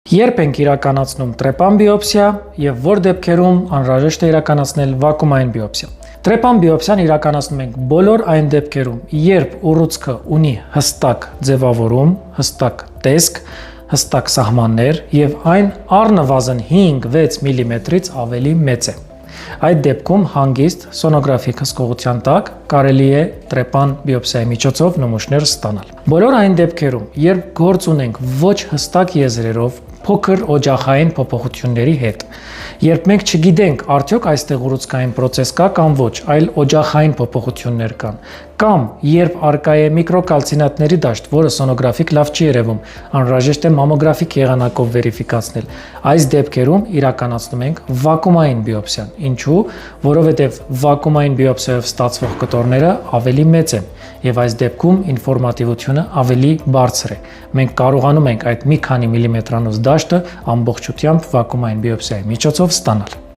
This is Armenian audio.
Երբ ենք իրականացնում տրեպան բիոպսիա եւ որ դեպքերում անհրաժեշտ է իրականացնել վակուումային բիոպսիա։ Տրեպան բիոպսիան իրականացնում ենք բոլոր այն դեպքերում, երբ ուռուցքը ունի հստակ ձևավորում, հստակ տեսք, հստակ սահմաններ եւ այն առնվազն 5-6 մմ-ից ավելի մեծ է։ Այդ դեպքում հանգիստ սոնոգրաֆիկ հսկողության տակ կարելի է տրեպան բիոպսիայի միջոցով նմուշներ ստանալ։ Բոլոր այն դեպքերում, երբ գործ ունենք ոչ հստակ եզրերով, փոքր օջախային փոփոխությունների հետ, երբ մենք չգիտենք արդյոք այստեղ ուռուցքային պրոցես կա կամ ոչ, այլ օջախային փոփոխություններ կան, կամ երբ արկա է միկրոկալցինատների դաշտ, որը սոնոգրաֆիկ լավ չի երևում, անհրաժեշտ է մամոգրաֆիկ եղանակով վերիֆիկացնել, այս դեպքերում իրականացնում ենք վակուումային բիոպսիան։ Ինչու՞, որովհետև վակուումային բիոպսիայով ստացվող կտորները ավելի մեծ են եւ այս դեպքում ինֆորմատիվությունը ավելի բարձր է։ Մենք կարողանում ենք այդ մի քանի միլիմետրանոց դաշտը ամբողջությամբ վակուումային բիոպսիայի միջոցով ստանալ։